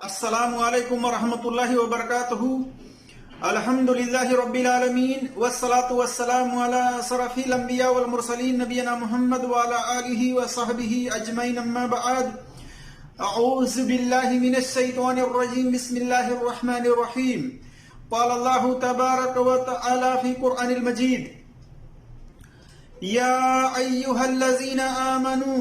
السلام علیکم ورحمۃ اللہ وبرکاتہ۔ الحمدللہ رب العالمین والصلاة والسلام علی اشرف الانبیاء والمرسلین نبینا محمد وعلی آلہ وصحبہ اجمعین، اما بعد۔ اعوذ باللہ من الشیطان الرجیم، بسم اللہ الرحمن الرحیم۔ قال اللہ تبارک وتعالی فی قرآن المجید: یا ایہا الذین آمنوا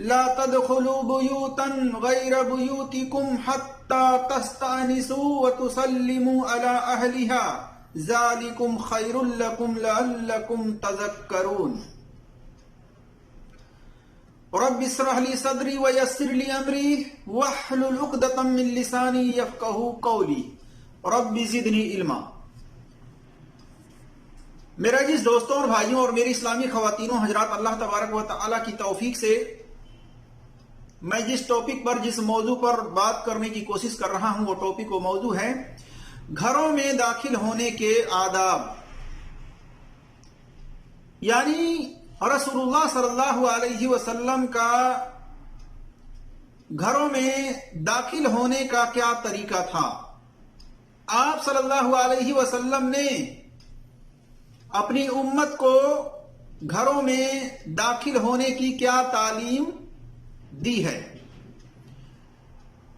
لا تدخلوا بیوتا غیر بیوتکم حتی تستأنسوا وتسلموا علی اہلها ذالکم خیر لکم لعلکم تذکرون۔ رب اشرح لی صدری ویسر لی امری واحلل عقدۃ من لسانی یفقہوا قولی رب زدنی علما۔ میرے عزیز دوستوں اور بھائیوں اور میری اسلامی خواتین و حضرات، اللہ تبارک و تعالیٰ کی توفیق سے میں جس ٹاپک پر جس موضوع پر بات کرنے کی کوشش کر رہا ہوں وہ ٹاپک و موضوع ہے گھروں میں داخل ہونے کے آداب، یعنی رسول اللہ صلی اللہ علیہ وسلم کا گھروں میں داخل ہونے کا کیا طریقہ تھا۔ آپ صلی اللہ علیہ وسلم نے اپنی امت کو گھروں میں داخل ہونے کی کیا تعلیم دی ہے،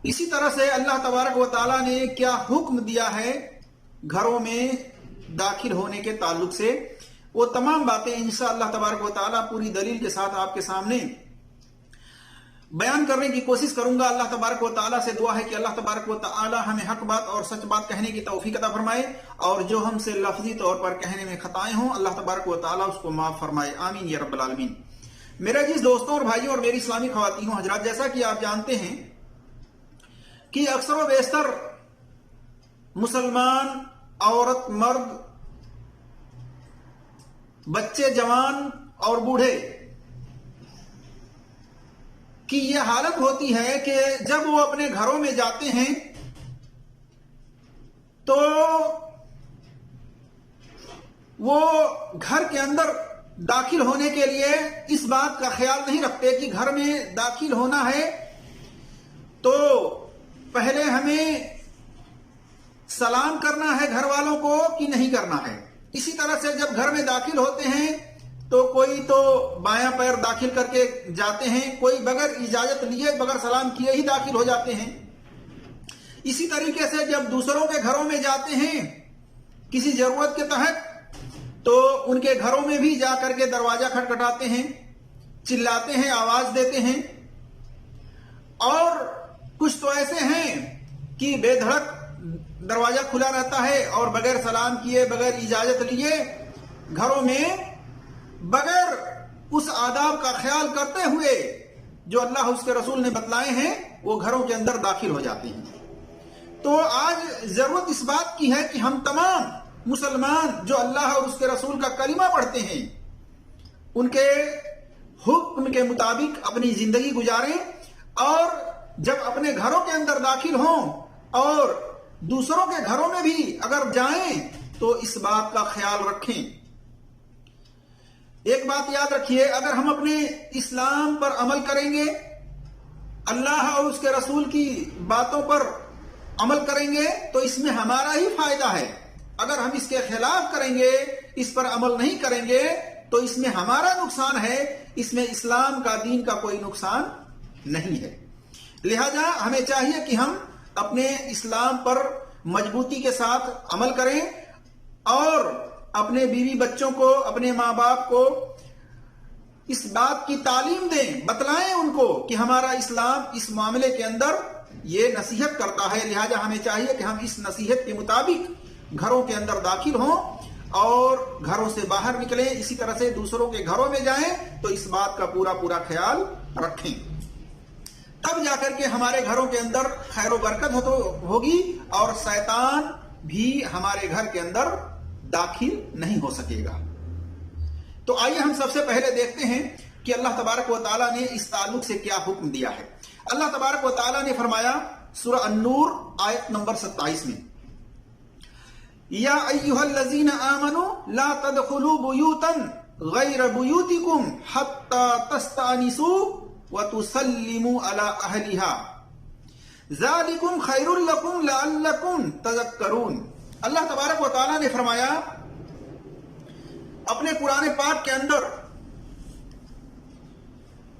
اسی طرح سے اللہ تبارک و تعالیٰ نے کیا حکم دیا ہے گھروں میں داخل ہونے کے تعلق سے، وہ تمام باتیں انشاءاللہ تبارک و تعالیٰ پوری دلیل کے ساتھ آپ کے سامنے بیان کرنے کی کوشش کروں گا۔ اللہ تبارک و تعالیٰ سے دعا ہے کہ اللہ تبارک و تعالیٰ ہمیں حق بات اور سچ بات کہنے کی توفیق عطا فرمائے، اور جو ہم سے لفظی طور پر کہنے میں خطائیں ہوں اللہ تبارک و تعالیٰ اس کو معاف فرمائے، آمین یا رب العالمین۔ میرے عزیز دوستوں اور بھائیوں اور میری اسلامی خواتین و حضرات، جیسا کہ آپ جانتے ہیں کہ اکثر و بیشتر مسلمان عورت، مرد، بچے، جوان اور بوڑھے کی یہ حالت ہوتی ہے کہ جب وہ اپنے گھروں میں جاتے ہیں تو وہ گھر کے اندر داخل ہونے کے لیے اس بات کا خیال نہیں رکھتے کہ گھر میں داخل ہونا ہے تو پہلے ہمیں سلام کرنا ہے گھر والوں کو کہ نہیں کرنا ہے۔ اسی طرح سے جب گھر میں داخل ہوتے ہیں تو کوئی تو بایاں پیر داخل کر کے جاتے ہیں، کوئی بغیر اجازت لیے بغیر سلام کیے ہی داخل ہو جاتے ہیں۔ اسی طریقے سے جب دوسروں کے گھروں میں جاتے ہیں کسی ضرورت کے تحت تو ان کے گھروں میں بھی جا کر کے دروازہ کھٹکھٹاتے ہیں، چلاتے ہیں، آواز دیتے ہیں، اور کچھ تو ایسے ہیں کہ بے دھڑک دروازہ کھلا رہتا ہے اور بغیر سلام کیے بغیر اجازت لیے گھروں میں بغیر اس آداب کا خیال کرتے ہوئے جو اللہ اس کے رسول نے بتلائے ہیں وہ گھروں کے اندر داخل ہو جاتے ہیں۔ تو آج ضرورت اس بات کی ہے کہ ہم تمام مسلمان جو اللہ اور اس کے رسول کا کلمہ پڑھتے ہیں ان کے حکم کے مطابق اپنی زندگی گزاریں، اور جب اپنے گھروں کے اندر داخل ہوں اور دوسروں کے گھروں میں بھی اگر جائیں تو اس بات کا خیال رکھیں۔ ایک بات یاد رکھیے، اگر ہم اپنے اسلام پر عمل کریں گے، اللہ اور اس کے رسول کی باتوں پر عمل کریں گے تو اس میں ہمارا ہی فائدہ ہے۔ اگر ہم اس کے خلاف کریں گے، اس پر عمل نہیں کریں گے تو اس میں ہمارا نقصان ہے، اس میں اسلام کا دین کا کوئی نقصان نہیں ہے۔ لہذا ہمیں چاہیے کہ ہم اپنے اسلام پر مضبوطی کے ساتھ عمل کریں اور اپنے بیوی بچوں کو، اپنے ماں باپ کو اس بات کی تعلیم دیں، بتلائیں ان کو کہ ہمارا اسلام اس معاملے کے اندر یہ نصیحت کرتا ہے۔ لہذا ہمیں چاہیے کہ ہم اس نصیحت کے مطابق گھروں کے اندر داخل ہوں اور گھروں سے باہر نکلیں، اسی طرح سے دوسروں کے گھروں میں جائیں تو اس بات کا پورا خیال رکھیں، تب جا کر کے ہمارے گھروں کے اندر خیر و برکت ہوگی اور شیطان بھی ہمارے گھر کے اندر داخل نہیں ہو سکے گا۔ تو آئیے ہم سب سے پہلے دیکھتے ہیں کہ اللہ تبارک و تعالیٰ نے اس تعلق سے کیا حکم دیا ہے۔ اللہ تبارک و تعالیٰ نے فرمایا سورہ النور آیت نمبر 27 میں: یا ایہا الذین آمنوا لا تدخلوا بیوتا غیر بیوتکم حتی تستأنسوا وتسلموا علی اہلہا ذالکم خیر لکم لعلکم تذکرون. اللہ تبارک و تعالیٰ نے فرمایا اپنے قرآن پاک کے اندر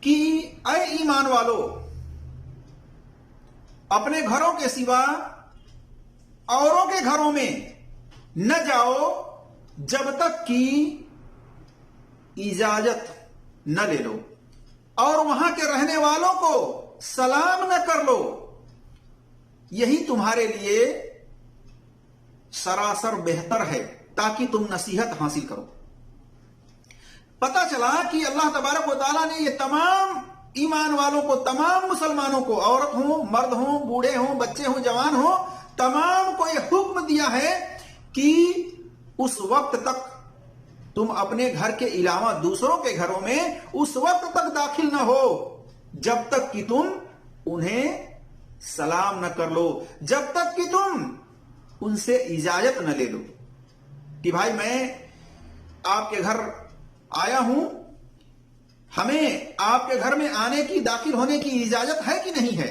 کہ اے ایمان والو، اپنے گھروں کے سوا اوروں کے گھروں میں نہ جاؤ جب تک کہ اجازت نہ لے لو، اور وہاں کے رہنے والوں کو سلام نہ کر لو. یہی تمہارے لیے سراسر بہتر ہے تاکہ تم نصیحت حاصل کرو. پتا چلا کہ اللہ تبارک و تعالیٰ نے یہ تمام ایمان والوں کو، تمام مسلمانوں کو، عورت ہوں، مرد ہوں، بوڑھے ہوں، بچے ہوں، جوان ہوں، تمام کو یہ حکم دیا ہے کہ اس وقت تک تم اپنے گھر کے علاوہ دوسروں کے گھروں میں اس وقت تک داخل نہ ہو جب تک کہ تم انہیں سلام نہ کر لو، جب تک کہ تم ان سے اجازت نہ لے لو کہ بھائی میں آپ کے گھر آیا ہوں، ہمیں آپ کے گھر میں آنے کی، داخل ہونے کی اجازت ہے کہ نہیں ہے.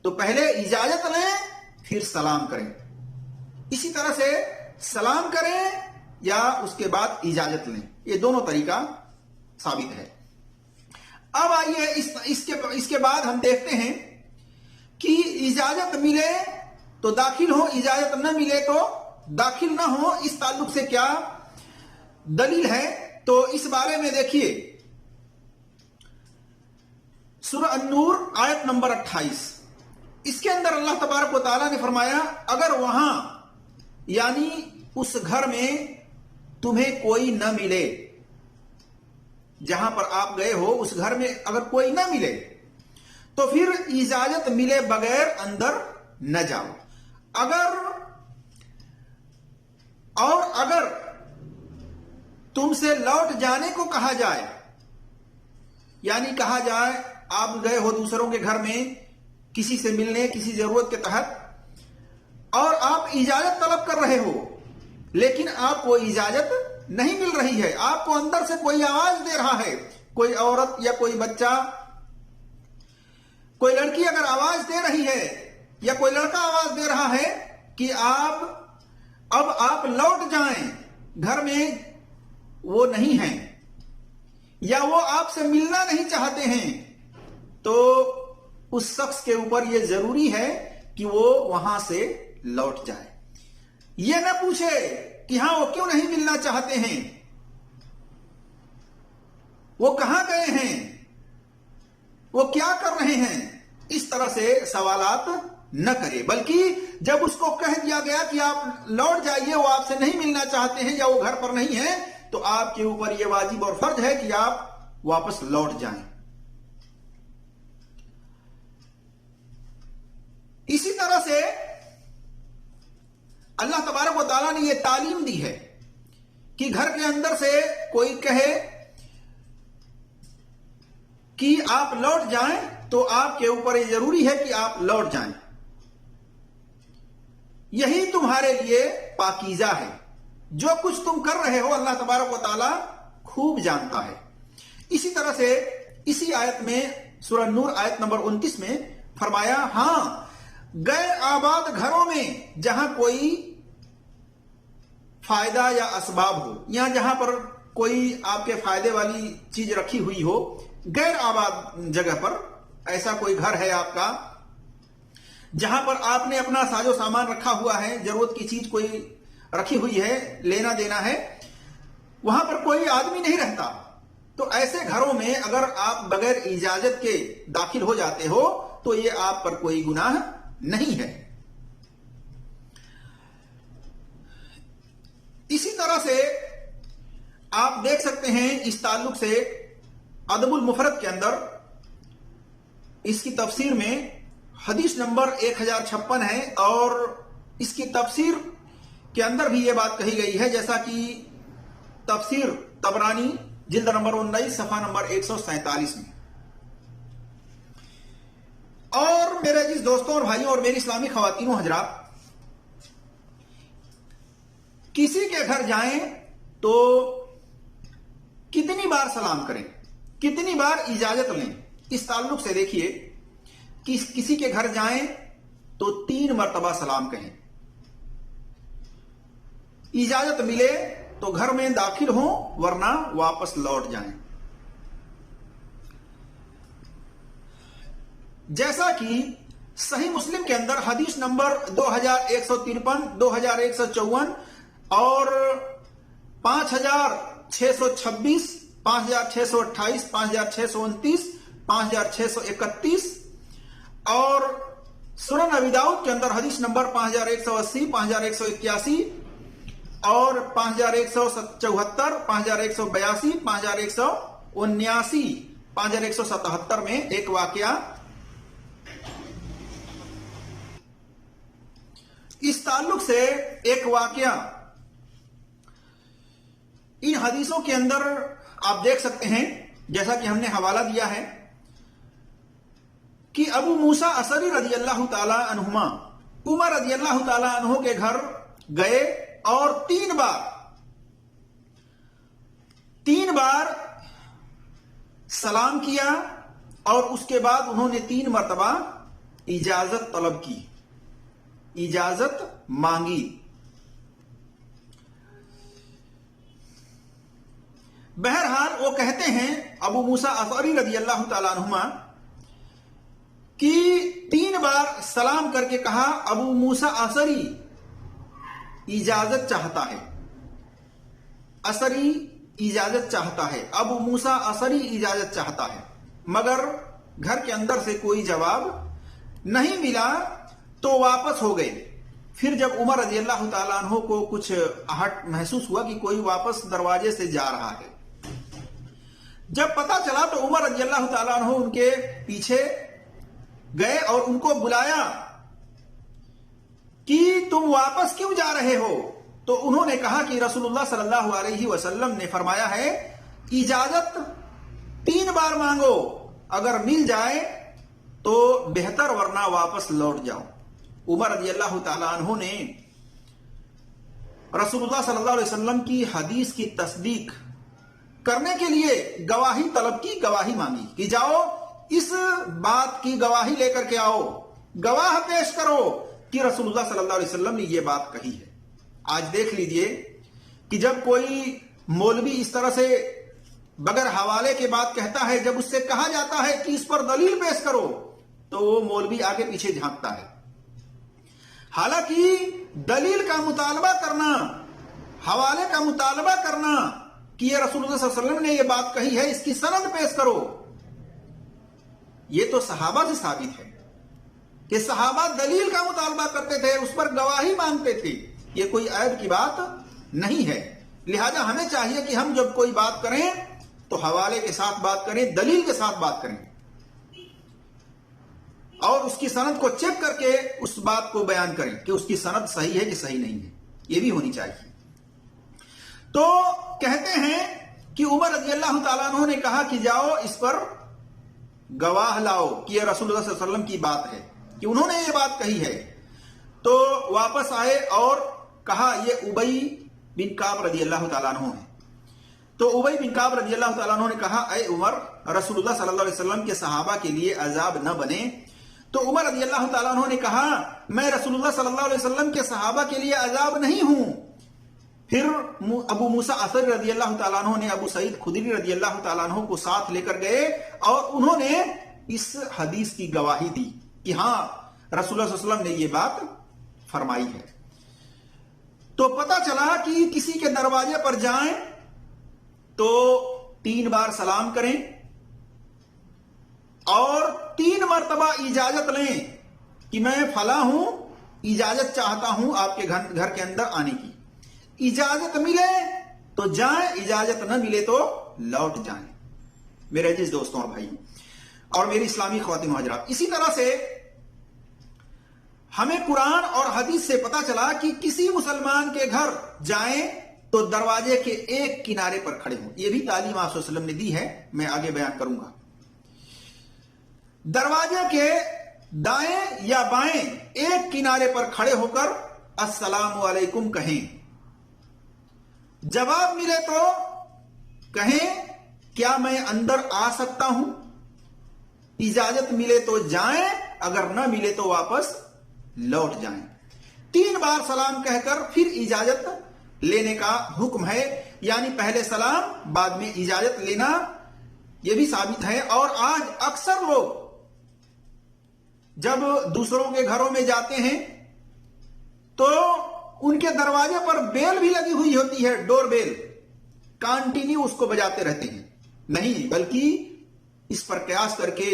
تو پہلے اجازت لیں پھر سلام کریں. اسی طرح سے سلام کریں یا اس کے بعد اجازت لیں، یہ دونوں طریقہ ثابت ہے. اب آئیے اس کے بعد ہم دیکھتے ہیں کہ اجازت ملے تو داخل ہو، اجازت نہ ملے تو داخل نہ ہو. اس تعلق سے کیا دلیل ہے؟ تو اس بارے میں دیکھیے سورہ النور آیت نمبر 28. اس کے اندر اللہ تبارک و تعالیٰ نے فرمایا اگر وہاں یعنی اس گھر میں تمہیں کوئی نہ ملے، جہاں پر آپ گئے ہو اس گھر میں اگر کوئی نہ ملے تو پھر اجازت ملے بغیر اندر نہ جاؤ. اگر تم سے لوٹ جانے کو کہا جائے، یعنی کہا جائے آپ گئے ہو دوسروں کے گھر میں کسی سے ملنے، کسی ضرورت کے تحت، اور آپ اجازت طلب کر رہے ہو لیکن آپ کو اجازت نہیں مل رہی ہے، آپ کو اندر سے کوئی آواز دے رہا ہے، کوئی عورت یا کوئی بچہ، کوئی لڑکی اگر آواز دے رہی ہے یا کوئی لڑکا آواز دے رہا ہے کہ اب آپ لوٹ جائیں، گھر میں وہ نہیں ہیں یا وہ آپ سے ملنا نہیں چاہتے ہیں، تو اس شخص کے اوپر یہ ضروری ہے کہ وہ وہاں سے لوٹ جائے. یہ نہ پوچھے کہ ہاں وہ کیوں نہیں ملنا چاہتے ہیں، وہ کہاں گئے ہیں، وہ کیا کر رہے ہیں، اس طرح سے سوالات نہ کرے، بلکہ جب اس کو کہہ دیا گیا کہ آپ لوٹ جائیے، وہ آپ سے نہیں ملنا چاہتے ہیں یا وہ گھر پر نہیں ہے، تو آپ کے اوپر یہ واجب اور فرض ہے کہ آپ واپس لوٹ جائیں. اسی طرح سے اللہ تبارک و تعالیٰ نے یہ تعلیم دی ہے کہ گھر کے اندر سے کوئی کہے کہ آپ لوٹ جائیں تو آپ کے اوپر یہ ضروری ہے کہ آپ لوٹ جائیں. یہی تمہارے لیے پاکیزہ ہے. جو کچھ تم کر رہے ہو اللہ تبارک و تعالیٰ خوب جانتا ہے. اسی طرح سے اسی آیت میں سورہ نور آیت نمبر 29 میں فرمایا ہاں غیر آباد گھروں میں جہاں کوئی فائدہ یا اسباب ہو، یا جہاں پر کوئی آپ کے فائدے والی چیز رکھی ہوئی ہو، غیر آباد جگہ پر ایسا کوئی گھر ہے آپ کا جہاں پر آپ نے اپنا ساز و سامان رکھا ہوا ہے، ضرورت کی چیز کوئی رکھی ہوئی ہے، لینا دینا ہے، وہاں پر کوئی آدمی نہیں رہتا، تو ایسے گھروں میں اگر آپ بغیر اجازت کے داخل ہو جاتے ہو تو یہ آپ پر کوئی گناہ نہیں ہے. اسی طرح سے آپ دیکھ سکتے ہیں اس تعلق سے ادب المفرد کے اندر اس کی تفسیر میں حدیث نمبر 1056 ہے، اور اس کی تفسیر کے اندر بھی یہ بات کہی گئی ہے، جیسا کہ تفسیر طبرانی جلد نمبر 19 صفحہ نمبر 147 میں. اور میرے عزیز دوستوں اور بھائیوں اور میری اسلامی خواتین و حضرات، کسی کے گھر جائیں تو کتنی بار سلام کریں، کتنی بار اجازت لیں، اس تعلق سے دیکھیے کسی کے گھر جائیں تو 3 مرتبہ سلام کہیں. اجازت ملے تو گھر میں داخل ہوں ورنہ واپس لوٹ جائیں. جیسا کہ صحیح مسلم کے اندر حدیث نمبر 2153 2154 اور 5626 5628 5629 5631 اور سنن ابی داؤد کے اندر حدیث نمبر 5180 5181 اور 5174 5182 5179 5177 میں ایک واقعہ اس تعلق سے ایک واقعہ ان حدیثوں کے اندر آپ دیکھ سکتے ہیں، جیسا کہ ہم نے حوالہ دیا ہے کہ ابو موسیٰ اشعری رضی اللہ تعالی عنہما عمر رضی اللہ تعالی عنہ کے گھر گئے اور 3 بار سلام کیا اور اس کے بعد انہوں نے 3 مرتبہ اجازت طلب کی، اجازت مانگی. بہرحال وہ کہتے ہیں ابو موسیٰ اشعری رضی اللہ تعالی عنہما کہ 3 بار سلام کر کے کہا ابو موسیٰ اشعری اجازت چاہتا ہے، اشعری اجازت چاہتا ہے، ابو موسیٰ اشعری اجازت چاہتا ہے. مگر گھر کے اندر سے کوئی جواب نہیں ملا تو واپس ہو گئے. پھر جب عمر رضی اللہ تعالیٰ عنہ کو کچھ آہٹ محسوس ہوا کہ کوئی واپس دروازے سے جا رہا ہے، جب پتا چلا تو عمر رضی اللہ تعالیٰ عنہ ان کے پیچھے گئے اور ان کو بلایا کہ تم واپس کیوں جا رہے ہو؟ تو انہوں نے کہا کہ رسول اللہ صلی اللہ علیہ وسلم نے فرمایا ہے اجازت 3 بار مانگو، اگر مل جائے تو بہتر ورنہ واپس لوٹ جاؤ. عمر رضی اللہ تعالیٰ عنہ نے رسول اللہ صلی اللہ علیہ وسلم کی حدیث کی تصدیق کرنے کے لیے گواہی طلب کی، گواہی مانگی کہ جاؤ اس بات کی گواہی لے کر کے آؤ، گواہ پیش کرو کہ رسول اللہ صلی اللہ علیہ وسلم نے یہ بات کہی ہے. آج دیکھ لیجئے کہ جب کوئی مولوی اس طرح سے بغیر حوالے کے بات کہتا ہے، جب اس سے کہا جاتا ہے کہ اس پر دلیل پیش کرو تو وہ مولوی آگے پیچھے جھانکتا ہے. حالانکہ دلیل کا مطالبہ کرنا، حوالے کا مطالبہ کرنا کہ یہ رسول اللہ صلی اللہ علیہ وسلم نے یہ بات کہی ہے، اس کی سند پیش کرو، یہ تو صحابہ سے ثابت ہے کہ صحابہ دلیل کا مطالبہ کرتے تھے، اس پر گواہی مانگتے تھے. یہ کوئی عیب کی بات نہیں ہے. لہذا ہمیں چاہیے کہ ہم جب کوئی بات کریں تو حوالے کے ساتھ بات کریں، دلیل کے ساتھ بات کریں اور اس کی سند کو چیک کر کے اس بات کو بیان کریں کہ اس کی سند صحیح ہے کہ صحیح نہیں ہے. یہ بھی ہونی چاہیے. تو کہتے ہیں کہ عمر رضی اللہ تعالیٰ عنہ نے کہا کہ جاؤ اس پر گواہ لاؤ کہ یہ رسول اللہ صلی اللہ علیہ وسلم کی بات ہے، کہ انہوں نے یہ بات کہی ہے. تو واپس آئے اور کہا یہ ابی بن کعب رضی اللہ تعالیٰ عنہ ہے. تو ابی بن کعب رضی اللہ تعالیٰ عنہ نے کہا اے عمر، رسول اللہ صلی اللہ علیہ وسلم کے صحابہ کے لیے عذاب نہ بنے. تو عمر رضی اللہ تعالیٰ عنہ نے کہا میں رسول اللہ صلی اللہ علیہ وسلم کے صحابہ کے لیے عذاب نہیں ہوں. پھر ابو موسیٰ اشعری رضی اللہ تعالیٰ عنہ نے ابو سعید خدری رضی اللہ تعالیٰ عنہ کو ساتھ لے کر گئے اور انہوں نے اس حدیث کی گواہی دی کہ ہاں رسول اللہ صلی اللہ علیہ وسلم نے یہ بات فرمائی ہے. تو پتہ چلا کہ کسی کے دروازے پر جائیں تو 3 بار سلام کریں اور 3 مرتبہ اجازت لیں کہ میں فلاں ہوں، اجازت چاہتا ہوں آپ کے گھر کے اندر آنے کی. اجازت ملے تو جائیں، اجازت نہ ملے تو لوٹ جائیں. میرے عزیز دوستوں اور بھائی اور میری اسلامی خواتین و حضرات، اسی طرح سے ہمیں قرآن اور حدیث سے پتا چلا کہ کسی مسلمان کے گھر جائیں تو دروازے کے ایک کنارے پر کھڑے ہوں. یہ بھی تعلیم آپ صلی اللہ علیہ وسلم نے دی ہے، میں آگے بیان کروں گا. دروازے کے دائیں یا بائیں ایک کنارے پر کھڑے ہو کر السلام علیکم کہیں. جواب ملے تو کہیں کیا میں اندر آ سکتا ہوں؟ اجازت ملے تو جائیں، اگر نہ ملے تو واپس لوٹ جائیں. 3 بار سلام کہہ کر پھر اجازت لینے کا حکم ہے. یعنی پہلے سلام بعد میں اجازت لینا، یہ بھی ثابت ہے. اور آج اکثر لوگ جب دوسروں کے گھروں میں جاتے ہیں تو ان کے دروازے پر بیل بھی لگی ہوئی ہوتی ہے، ڈور بیل، کنٹینیو اس کو بجاتے رہتے ہیں. نہیں، بلکہ اس پر قیاس کر کے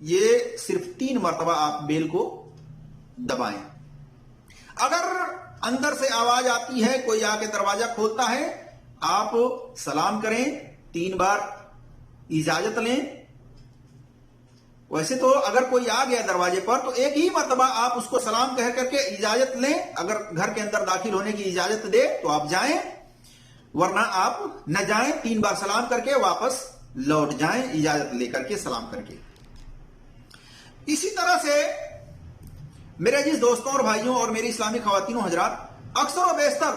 یہ صرف 3 مرتبہ آپ بیل کو دبائیں. اگر اندر سے آواز آتی ہے، کوئی آ کے دروازہ کھولتا ہے، آپ سلام کریں، 3 بار اجازت لیں. ویسے تو اگر کوئی آ گیا دروازے پر تو ایک ہی مرتبہ آپ اس کو سلام کہہ کر کے اجازت لیں. اگر گھر کے اندر داخل ہونے کی اجازت دے تو آپ جائیں، ورنہ آپ نہ جائیں. 3 بار سلام کر کے واپس لوٹ جائیں، اجازت لے کر کے، سلام کر کے. اسی طرح سے میرے عزیز دوستوں اور بھائیوں اور میری اسلامی خواتین و حضرات، اکثر و بیشتر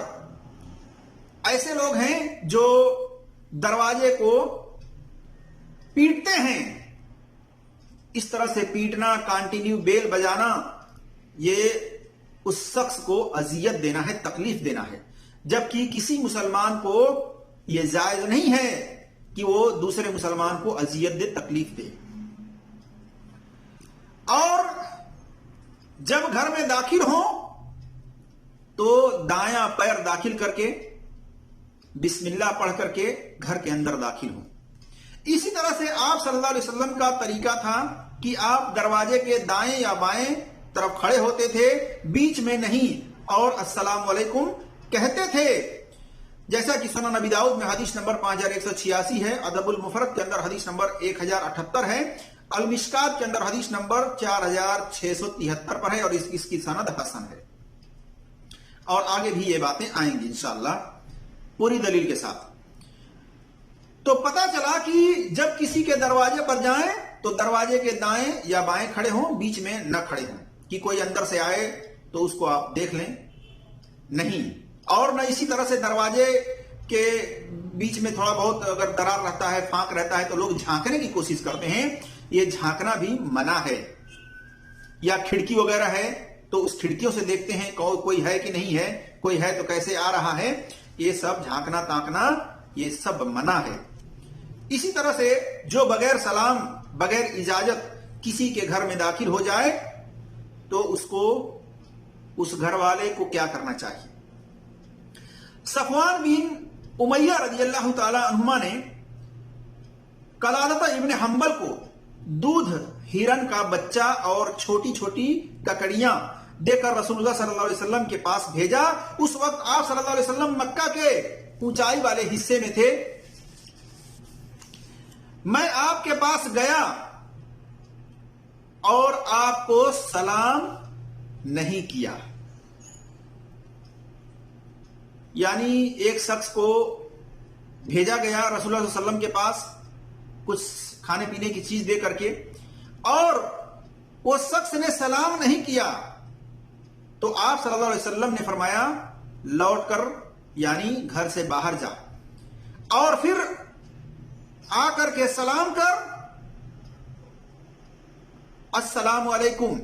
ایسے لوگ ہیں جو دروازے کو پیٹتے ہیں. اس طرح سے پیٹنا، کنٹینیو بیل بجانا، یہ اس شخص کو اذیت دینا ہے، تکلیف دینا ہے. جبکہ کسی مسلمان کو یہ جائز نہیں ہے کہ وہ دوسرے مسلمان کو اذیت دے، تکلیف دے. اور جب گھر میں داخل ہوں تو دایاں پیر داخل کر کے بسم اللہ پڑھ کر کے گھر کے اندر داخل ہوں. اسی طرح سے آپ صلی اللہ علیہ وسلم کا طریقہ تھا کہ آپ دروازے کے دائیں یا بائیں طرف کھڑے ہوتے تھے، بیچ میں نہیں، اور السلام علیکم کہتے تھے. جیسا کہ سنن نبی داؤد میں حدیث نمبر 5186 ہے، ادب المفرد کے اندر حدیث نمبر 1078 ہے، المشکات کے اندر حدیث نمبر 4673 پر ہے، اور اس کی سند حسن ہے. اور آگے بھی یہ باتیں آئیں گی انشاءاللہ پوری دلیل کے ساتھ. تو پتا چلا کہ جب کسی کے دروازے پر جائیں تو دروازے کے دائیں یا بائیں کھڑے ہوں، بیچ میں نہ کھڑے ہوں. کہ کوئی اندر سے آئے تو اس کو آپ دیکھ لیں، نہیں. اور نہ اسی طرح سے دروازے کے بیچ میں تھوڑا بہت اگر درار رہتا ہے، فاک رہتا ہے، تو لوگ جھانکنے کی کوشش کرتے ہیں. یہ جھانکنا بھی منع ہے. یا کھڑکی وغیرہ ہے تو اس کھڑکیوں سے دیکھتے ہیں کوئی ہے کہ نہیں ہے، کوئی ہے تو کیسے آ رہا ہے. یہ سب جھانکنا تاکنا یہ سب منع ہے. اسی طرح سے جو بغیر سلام، بغیر اجازت کسی کے گھر میں داخل ہو جائے تو اس گھر والے کو کیا کرنا چاہیے. صفوان بن امیہ رضی اللہ تعالی عنہما نے قلادہ ابن حنبل کو دودھ، ہرن کا بچہ اور چھوٹی چھوٹی ککڑیاں دے کر رسول اللہ صلی اللہ علیہ وسلم کے پاس بھیجا. اس وقت آپ صلی اللہ علیہ وسلم مکہ کے اونچائی والے حصے میں تھے. میں آپ کے پاس گیا اور آپ کو سلام نہیں کیا. یعنی ایک شخص کو بھیجا گیا رسول اللہ صلی اللہ علیہ وسلم کے پاس کچھ کھانے پینے کی چیز دے کر کے، اور وہ شخص نے سلام نہیں کیا. تو آپ صلی اللہ علیہ وسلم نے فرمایا لوٹ کر، یعنی گھر سے باہر جا، اور پھر آ کر کے سلام کر، السلام علیکم.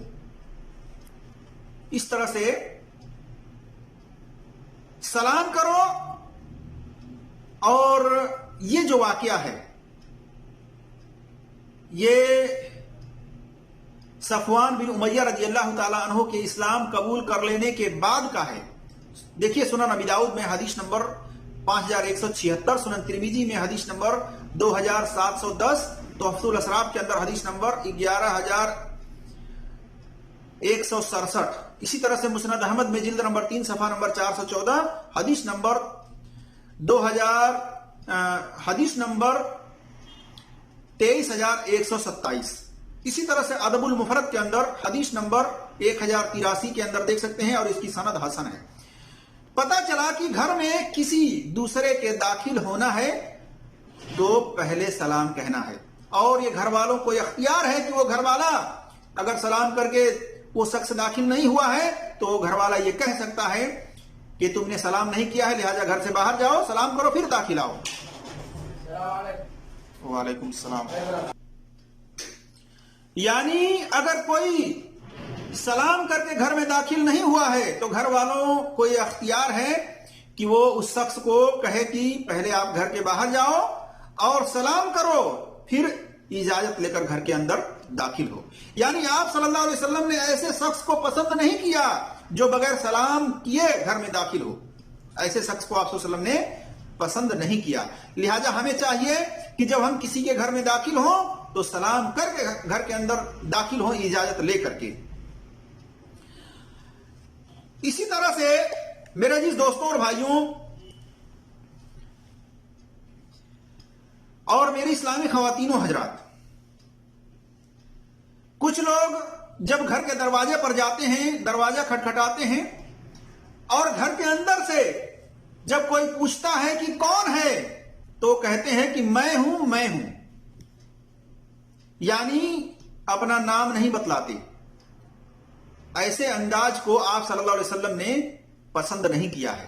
اس طرح سے سلام کرو. اور یہ جو واقعہ ہے یہ صفوان بن امیہ رضی اللہ تعالی عنہ کے اسلام قبول کر لینے کے بعد کا ہے. دیکھیے سنن نبی داؤد میں حدیث نمبر 5176، سنن ترمذی میں حدیث نمبر 2710، تحفۃ الاسراب کے اندر حدیث نمبر 11167. اسی طرح سے مسند احمد میں جلد نمبر 3 صفحہ نمبر 414، حدیث نمبر 23127. اسی طرح سے ادب المفرد کے اندر حدیث نمبر 1083 کے اندر دیکھ سکتے ہیں، اور اس کی سند حسن ہے. پتا چلا کہ گھر میں کسی دوسرے کے داخل ہونا ہے تو پہلے سلام کہنا ہے. اور یہ گھر والوں کو اختیار ہے کہ وہ گھر والا اگر سلام کر کے وہ شخص داخل نہیں ہوا ہے تو گھر والا یہ کہہ سکتا ہے کہ تم نے سلام نہیں کیا ہے، لہذا گھر سے باہر جاؤ، سلام کرو، پھر داخل آؤ. وعلیکم السلام. یعنی اگر کوئی سلام کر کے گھر میں داخل نہیں ہوا ہے تو گھر والوں کو یہ اختیار ہے کہ وہ اس شخص کو کہے کہ پہلے آپ گھر کے باہر جاؤ اور سلام کرو، پھر اجازت لے کر گھر کے اندر داخل ہو۔ یعنی آپ صلی اللہ علیہ وسلم نے ایسے شخص کو پسند نہیں کیا جو بغیر سلام کیے گھر میں داخل ہو، ایسے شخص کو آپ صلی اللہ علیہ وسلم نے پسند نہیں کیا۔ لہٰذا ہمیں چاہیے کہ جب ہم کسی کے گھر میں داخل ہوں تو سلام کر کے گھر کے اندر داخل ہوں، اجازت لے کر کے۔ اسی طرح سے میرے عزیز دوستوں اور بھائیوں اور میری اسلامی خواتین و حضرات، کچھ لوگ جب گھر کے دروازے پر جاتے ہیں، دروازہ کھٹکھٹاتے ہیں اور گھر کے اندر سے جب کوئی پوچھتا ہے کہ کون ہے تو کہتے ہیں کہ میں ہوں، یعنی اپنا نام نہیں بتلاتے۔ ایسے انداز کو آپ صلی اللہ علیہ وسلم نے پسند نہیں کیا ہے۔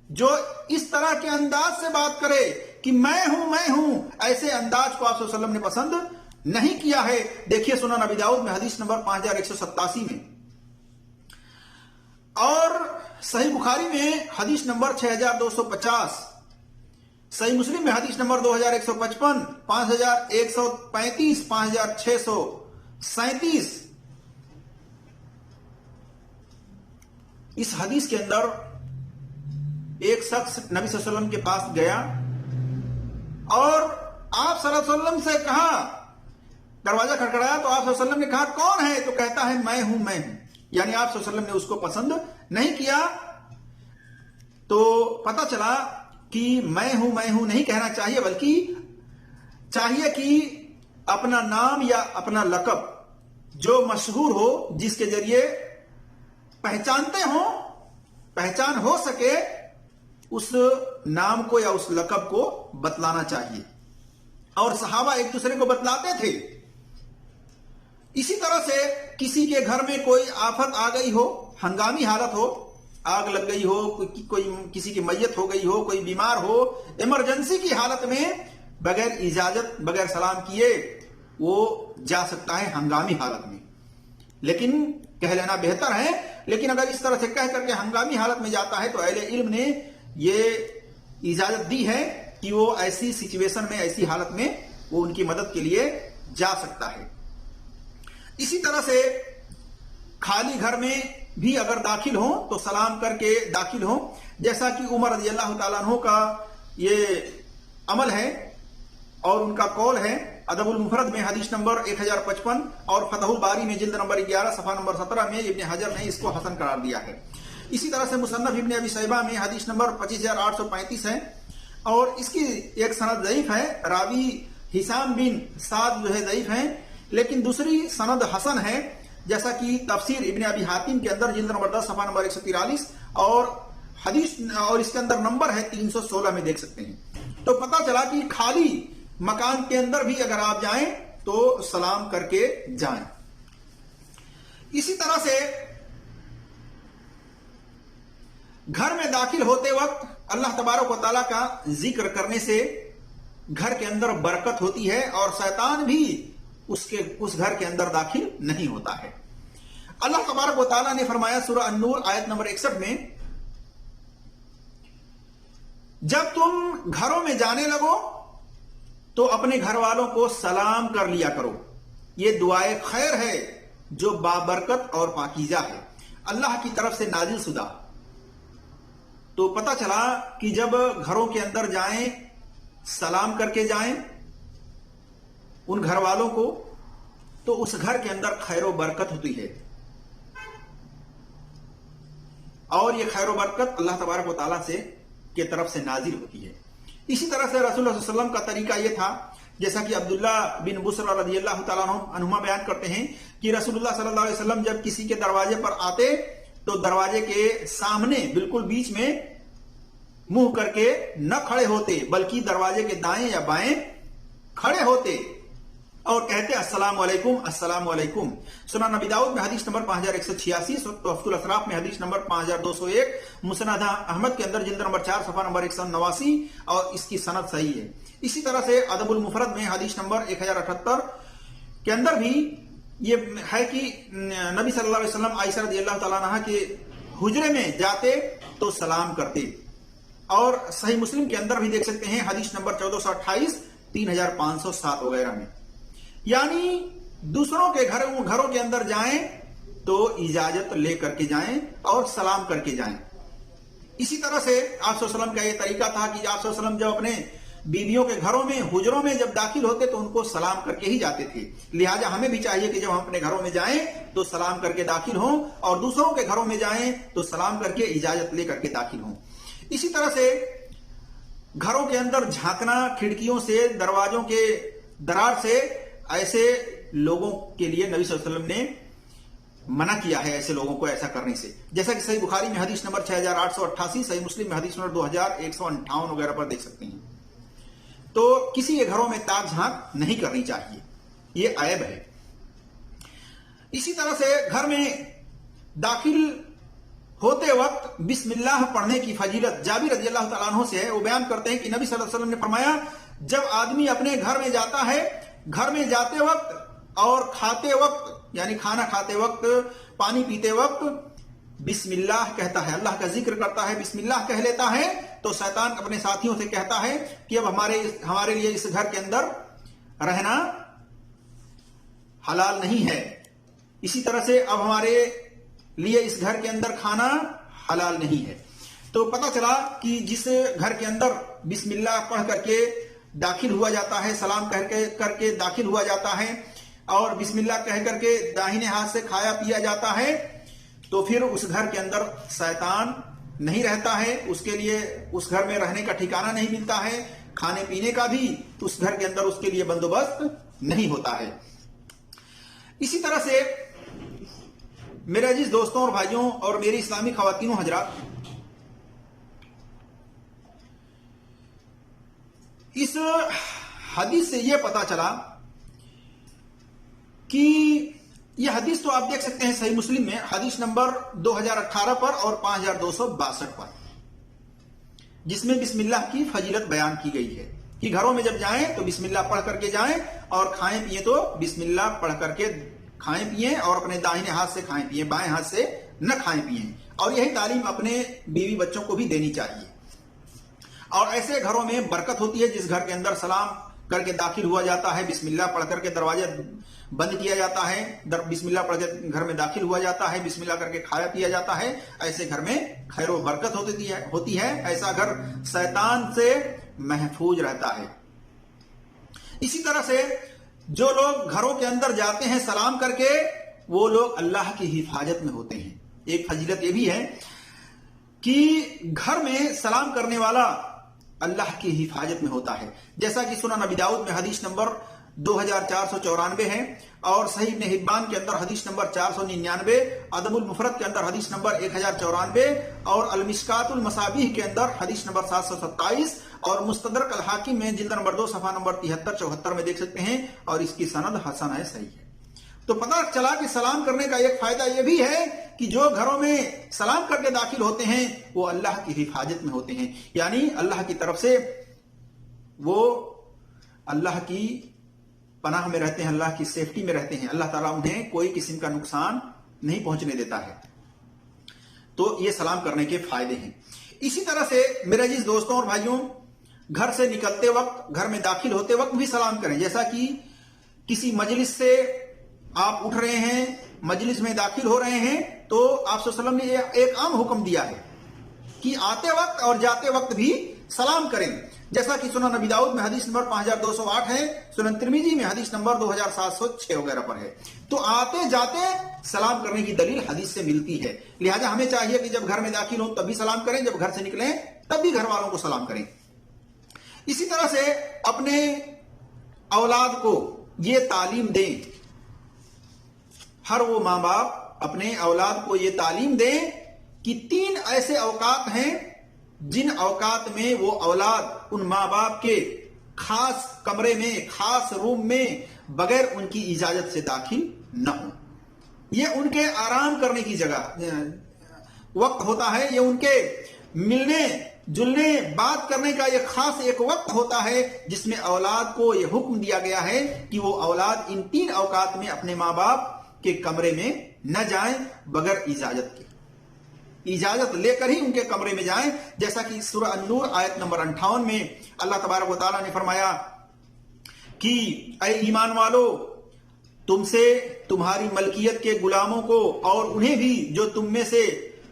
جو اس طرح کے انداز سے بات کرے کہ میں ہوں، ایسے انداز کو آپ صلی اللہ علیہ وسلم نے پسند نہیں کیا ہے۔ دیکھیے سنن ابی داؤد میں حدیث نمبر 5187 میں، اور صحیح بخاری میں حدیث نمبر 6250، صحیح مسلم میں حدیث نمبر 2155، 5135، 5637۔ اس حدیث کے اندر ایک شخص نبی صلی اللہ علیہ وسلم کے پاس گیا اور آپ صلی اللہ علیہ وسلم سے کہا، دروازہ کھٹکھٹایا تو آپ صلی اللہ علیہ وسلم نے کہا کون ہے تو کہتا ہے میں ہوں۔ یعنی آپ صلی اللہ علیہ وسلم نے اس کو پسند نہیں کیا۔ تو پتہ چلا کہ میں ہوں نہیں کہنا چاہیے، بلکہ چاہیے کہ اپنا نام یا اپنا لقب جو مشہور ہو، جس کے ذریعے پہچان ہو سکے، اس نام کو یا اس لقب کو بتلانا چاہیے۔ اور صحابہ ایک دوسرے کو بتلاتے تھے۔ اسی طرح سے کسی کے گھر میں کوئی آفت آ گئی ہو، ہنگامی حالت ہو، آگ لگ گئی ہو، کوئی کسی کی میت ہو گئی ہو، کوئی بیمار ہو، ایمرجنسی کی حالت میں بغیر اجازت، بغیر سلام کیے وہ جا سکتا ہے ہنگامی حالت میں، لیکن کہہ لینا بہتر ہے۔ لیکن اگر اس طرح سے کہہ کر کے ہنگامی حالت میں جاتا ہے تو اہل علم نے یہ اجازت دی ہے کہ وہ ایسی سچویشن میں، ایسی حالت میں وہ ان کی مدد کے لیے جا سکتا ہے۔ اسی طرح سے خالی گھر میں بھی اگر داخل ہوں تو سلام کر کے داخل ہوں، جیسا کہ عمر رضی اللہ تعالیٰ عنہ کا یہ عمل ہے اور ان کا قول ہے۔ ادب المفرد میں حدیث نمبر 1055 اور فتح الباری میں جلد نمبر 11 صفحہ نمبر 17 میں ابن حجر نے اس کو حسن قرار دیا ہے۔ اسی طرح سے مصنف ابن ابی شیبہ میں حدیث نمبر 25835 ہے اور اس کی ایک سند ضعیف ہے، راوی حسام بن سعد جو ہے ضعیف ہیں، لیکن دوسری سند حسن ہے، جیسا کہ تفسیر ابن ابی حاتم کے اندر جلد نمبر 10 صفحہ نمبر 143 اور حدیث اور اس کے اندر نمبر ہے 316 میں دیکھ سکتے ہیں۔ تو پتہ چلا کہ خالی مکان کے اندر بھی اگر آپ جائیں تو سلام کر کے جائیں۔ اسی طرح سے گھر میں داخل ہوتے وقت اللہ تبارک و تعالیٰ کا ذکر کرنے سے گھر کے اندر برکت ہوتی ہے اور شیطان بھی اس گھر کے اندر داخل نہیں ہوتا ہے۔ اللہ تبارک و تعالیٰ نے فرمایا سورہ النور آیت نمبر 61 میں، جب تم گھروں میں جانے لگو تو اپنے گھر والوں کو سلام کر لیا کرو، یہ دعائے خیر ہے جو بابرکت اور پاکیزہ ہے، اللہ کی طرف سے نازل شدہ۔ تو پتہ چلا کہ جب گھروں کے اندر جائیں سلام کر کے جائیں ان گھر والوں کو تو اس گھر کے اندر خیر و برکت ہوتی ہے، اور یہ خیر و برکت اللہ تبارک و تعالیٰ کی طرف سے نازل ہوتی ہے۔ اسی طرح سے رسول اللہ صلی اللہ علیہ وسلم کا طریقہ یہ تھا، جیسا کہ عبداللہ بن بصر رضی اللہ تعالیٰ عنہما بیان کرتے ہیں کہ رسول اللہ صلی اللہ علیہ وسلم جب کسی کے دروازے پر آتے تو دروازے کے سامنے بالکل بیچ میں منہ کر کے نہ کھڑے ہوتے، بلکہ دروازے کے دائیں یا بائیں کھڑے ہوتے اور کہتے السلام علیکم السلام علیکم۔ سنن نبی داؤد میں حدیث نمبر 5186، تحفۃ الاسراف میں حدیث نمبر 5201، مسند احمد کے اندر جلد نمبر 4 صفحہ نمبر 189 اور اس کی سند صحیح ہے۔ اسی طرح سے ادب المفرد میں حدیث نمبر 1078 کے اندر بھی یہ ہے کہ نبی صلی اللہ علیہ وسلم عائشہ رضی اللہ تعالیٰ عنہا کے حجرے میں جاتے تو سلام کرتے. اور صحیح مسلم کے اندر بھی دیکھ سکتے ہیں حدیث نمبر 1428 3507 وغیرہ میں. یعنی دوسروں کے گھروں کے اندر جائیں تو اجازت لے کر کے جائیں اور سلام کر کے جائیں. اسی طرح سے آپ صلی اللہ علیہ وسلم کا یہ طریقہ تھا کہ آپ صلی اللہ علیہ وسلم جب اپنے بیویوں کے گھروں میں حجروں میں جب داخل ہوتے تو ان کو سلام کر کے ہی جاتے تھے. لہٰذا ہمیں بھی چاہیے کہ جب ہم اپنے گھروں میں جائیں تو سلام کر کے داخل ہوں اور دوسروں کے گھروں میں جائیں تو سلام کر کے اجازت لے کر کے داخل ہوں. اسی طرح سے گھروں کے اندر جھانکنا کھڑکیوں سے دروازوں کے درار سے ایسے لوگوں کے لیے نبی صلی اللہ علیہ وسلم نے منع کیا ہے ایسے لوگوں کو ایسا کرنے سے. جیسا کہ صحیح بخاری میں حدیث نمبر 6888 صحیح مسلم میں حدیث نمبر 2158 وغیرہ پر دیکھ سکتے ہیں. تو کسی کے گھروں میں تاک جھانک نہیں کرنی چاہیے, یہ عیب ہے. اسی طرح سے گھر میں داخل ہوتے وقت بسم اللہ پڑھنے کی فضیلت جابر رضی اللہ تعالیٰ عنہ سے ہے. وہ بیان کرتے ہیں کہ نبی صلی اللہ علیہ وسلم نے فرمایا جب آدمی اپنے گھر میں جاتا ہے, گھر میں جاتے وقت اور کھاتے وقت یعنی کھانا کھاتے وقت پانی پیتے وقت بسم اللہ کہتا ہے, اللہ کا ذکر کرتا ہے, بسم اللہ کہہ لیتا ہے, تو شیطان اپنے ساتھیوں سے کہتا ہے کہ اب ہمارے لیے اس گھر کے اندر رہنا حلال نہیں ہے. اسی طرح سے اب ہمارے لیے اس گھر کے اندر کھانا حلال نہیں ہے. تو پتہ چلا کہ جس گھر کے اندر بسم اللہ پڑھ کر کے داخل ہوا جاتا ہے, سلام کر کے داخل ہوا جاتا ہے اور بسم اللہ کہہ کر کے داہنے ہاتھ سے کھایا پیا جاتا ہے, تو پھر اس گھر کے اندر شیطان نہیں رہتا ہے, اس کے لیے اس گھر میں رہنے کا ٹھکانہ نہیں ملتا ہے, کھانے پینے کا بھی اس گھر کے اندر اس کے لیے بندوبست نہیں ہوتا ہے. اسی طرح سے میرے عزیز دوستوں اور بھائیوں اور میری اسلامی خواتین و حضرات, اس حدیث سے یہ پتا چلا کہ یہ حدیث تو آپ دیکھ سکتے ہیں صحیح مسلم میں حدیث نمبر 2018 پر اور 5262 پر, جس میں بسم اللہ کی فضیلت بیان کی گئی ہے کہ گھروں میں جب جائیں تو بسم اللہ پڑھ کر کے جائیں اور کھائیں پیئیں تو بسم اللہ پڑھ کر کے کھائیں پیئیں اور اپنے داہنے ہاتھ سے کھائیں پیئیں, بائیں ہاتھ سے نہ کھائیں پیئیں. اور یہی تعلیم اپنے بیوی بچوں کو بھی دینی چاہیے. اور ایسے گھروں میں برکت ہوتی ہے جس گھر کے اندر سلام کر کے داخل ہوا جاتا ہے, بسم اللہ پڑھ کر کے دروازہ بند کیا جاتا ہے, بسم اللہ پڑھ کے گھر میں داخل ہوا جاتا ہے, بسم اللہ کر کے کھایا پیا جاتا ہے, ایسے گھر میں خیر و برکت ہوتی ہے. ایسا گھر شیطان سے محفوظ رہتا ہے. اسی طرح سے جو لوگ گھروں کے اندر جاتے ہیں سلام کر کے, وہ لوگ اللہ کی حفاظت میں ہوتے ہیں. ایک فضیلت یہ بھی ہے کہ گھر میں سلام کرنے والا اللہ کی حفاظت میں ہوتا ہے, جیسا کہ سنن ابی داؤد میں حدیث نمبر 2494 ہے اور صحیح ابن حبان کے اندر حدیث نمبر 499, ادب المفرد کے اندر حدیث نمبر 1094 اور المشکات المصابیح کے اندر حدیث نمبر 727 اور مستدرک الحاکم میں جلد نمبر 2 صفحہ نمبر 73-74 میں دیکھ سکتے ہیں اور اس کی سند حسن ہے, صحیح ہے. تو پتہ چلا کہ سلام کرنے کا ایک فائدہ یہ بھی ہے کہ جو گھروں میں سلام کر کے داخل ہوتے ہیں وہ اللہ کی حفاظت میں ہوتے ہیں, یعنی اللہ کی طرف سے وہ اللہ کی پناہ میں رہتے ہیں, اللہ کی سیفٹی میں رہتے ہیں. اللہ تعالیٰ انہیں کوئی قسم کا نقصان نہیں پہنچنے دیتا ہے. تو یہ سلام کرنے کے فائدے ہیں. اسی طرح سے میرے عزیز دوستوں اور بھائیوں, گھر سے نکلتے وقت, گھر میں داخل ہوتے وقت بھی سلام کریں. جیسا کہ کسی مجلس سے آپ اٹھ رہے ہیں, مجلس میں داخل ہو رہے ہیں, تو آپ صلی اللہ علیہ وسلم نے ایک عام حکم دیا ہے کہ آتے وقت اور جاتے وقت بھی سلام کریں. جیسا کہ سنن ابی داؤد میں حدیث نمبر 5208 ہے, سنن ترمذی میں حدیث نمبر 2706 وغیرہ پر ہے. تو آتے جاتے سلام کرنے کی دلیل حدیث سے ملتی ہے. لہذا ہمیں چاہیے کہ جب گھر میں داخل ہوں تب بھی سلام کریں, جب گھر سے نکلیں تب بھی گھر والوں کو سلام کریں. اسی طرح سے اپنے اولاد کو یہ تعلیم دیں, ہر وہ ماں باپ اپنے اولاد کو یہ تعلیم دیں کہ 3 ایسے اوقات ہیں جن اوقات میں وہ اولاد ان ماں باپ کے خاص کمرے میں, خاص روم میں بغیر ان کی اجازت سے داخل نہ ہوں. یہ ان کے آرام کرنے کی جگہ وقت ہوتا ہے, یہ ان کے ملنے جلنے بات کرنے کا ایک خاص ایک وقت ہوتا ہے جس میں اولاد کو یہ حکم دیا گیا ہے کہ وہ اولاد ان 3 اوقات میں اپنے ماں باپ کے کمرے میں نہ جائیں بغیر اجازت کے، اجازت لے کر ہی ان کے کمرے میں جائیں، جیسا کہ سورہ النور آیت نمبر 58 میں اللہ تبارک و تعالیٰ نے فرمایا کہ اے ایمان والو، تم سے تمہاری ملکیت کے غلاموں کو اور انہیں بھی جو تم میں سے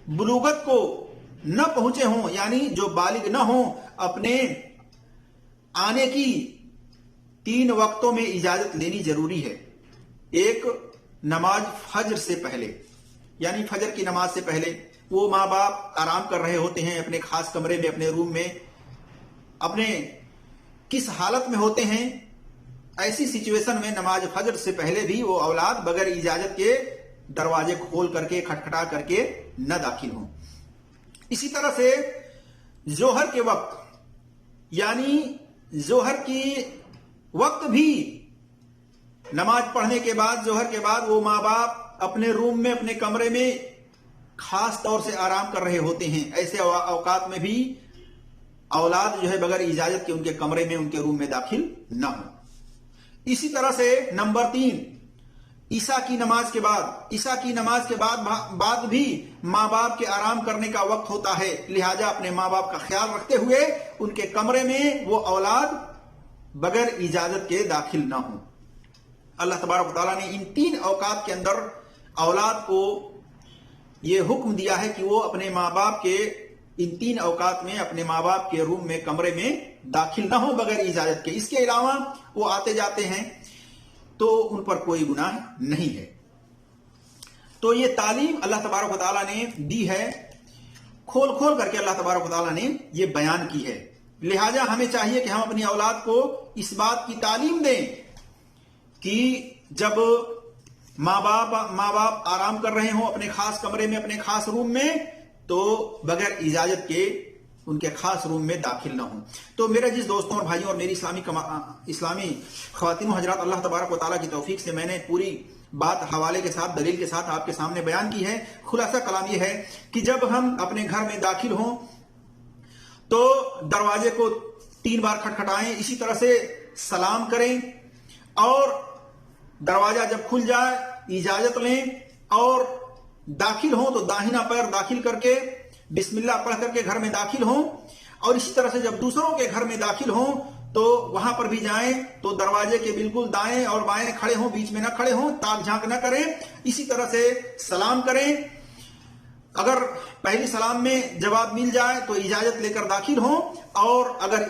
بلوغت کو نہ پہنچے ہوں، یعنی جو بالغ نہ ہوں، اپنے آنے کی 3 وقتوں میں اجازت لینی ضروری ہے۔ ایک، نماز فجر سے پہلے، یعنی فجر کی نماز سے پہلے وہ ماں باپ آرام کر رہے ہوتے ہیں اپنے خاص کمرے میں، اپنے روم میں، اپنے کس حالت میں ہوتے ہیں، ایسی سچویشن میں نماز فجر سے پہلے بھی وہ اولاد بغیر اجازت کے دروازے کھول کر کے کھٹکھٹا کر کے نہ داخل ہوں۔ اسی طرح سے ظہر کے وقت، یعنی ظہر کی وقت بھی نماز پڑھنے کے بعد، ظہر کے بعد وہ ماں باپ اپنے روم میں، اپنے کمرے میں خاص طور سے آرام کر رہے ہوتے ہیں، ایسے اوقات میں بھی اولاد جو ہے بغیر اجازت کے ان کے کمرے میں، ان کے روم میں داخل نہ ہو۔ اسی طرح سے نمبر 3، عشاء کی نماز کے بعد، عشاء کی نماز کے بعد بھی ماں باپ کے آرام کرنے کا وقت ہوتا ہے، لہذا اپنے ماں باپ کا خیال رکھتے ہوئے ان کے کمرے میں وہ اولاد بغیر اجازت کے داخل نہ ہوں۔ اللہ تبارک و تعالیٰ نے ان 3 اوقات کے اندر اولاد کو یہ حکم دیا ہے کہ وہ اپنے ماں باپ کے ان 3 اوقات میں اپنے ماں باپ کے روم میں، کمرے میں داخل نہ ہو بغیر اجازت کے۔ اس کے علاوہ وہ آتے جاتے ہیں تو ان پر کوئی گناہ نہیں ہے۔ تو یہ تعلیم اللہ تبارک و تعالیٰ نے دی ہے، کھول کھول کر کے اللہ تبارک و تعالیٰ نے یہ بیان کی ہے، لہٰذا ہمیں چاہیے کہ ہم اپنی اولاد کو اس بات کی تعلیم دیں کہ جب ماں باپ آرام کر رہے ہوں اپنے خاص کمرے میں، اپنے خاص روم میں، تو بغیر اجازت کے ان کے خاص روم میں داخل نہ ہوں۔ تو میرے جس دوستوں اور بھائیوں اور میری اسلامی خواتین و حضرات، اللہ تبارک و تعالیٰ کی توفیق سے میں نے پوری بات حوالے کے ساتھ، دلیل کے ساتھ آپ کے سامنے بیان کی ہے۔ خلاصہ کلام یہ ہے کہ جب ہم اپنے گھر میں داخل ہوں تو دروازے کو 3 بار کھٹکھٹائیں، اسی طرح سے سلام کریں، اور دروازہ جب کھل جائے اجازت لیں، اور داخل ہوں تو داہنا پیر داخل کر کے بسم اللہ پڑھ کر کے گھر میں داخل ہوں، اور اسی طرح سے جب دوسروں کے گھر میں داخل ہوں تو وہاں پر بھی جائیں تو دروازے کے بالکل دائیں اور بائیں کھڑے ہوں، بیچ میں نہ کھڑے ہوں، تاک جھانک نہ کریں، اسی طرح سے سلام کریں۔ اگر پہلی سلام میں جواب مل جائے تو اجازت لے کر داخل ہوں، اور اگر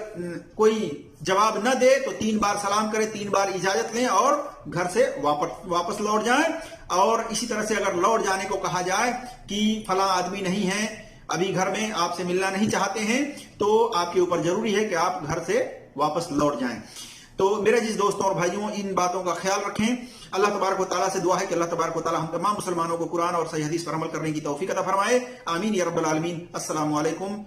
کوئی جواب نہ دے تو 3 بار سلام کریں، 3 بار اجازت لیں اور گھر سے واپس لوٹ جائیں۔ اور اسی طرح سے اگر لوٹ جانے کو کہا جائے کہ فلاں آدمی نہیں ہے، ابھی گھر میں آپ سے ملنا نہیں چاہتے ہیں، تو آپ کے اوپر ضروری ہے کہ آپ گھر سے واپس لوٹ جائیں۔ تو میرے جس دوستوں اور بھائیوں، ان باتوں کا خیال رکھیں۔ اللہ تبارک و تعالیٰ سے دعا ہے کہ اللہ تبارک و تعالیٰ ہم تمام مسلمانوں کو قرآن اور صحیح حدیث پر عمل کرنے کی توفیق عطا فرمائے۔ آمین یا رب العالمین۔ السلام علیکم۔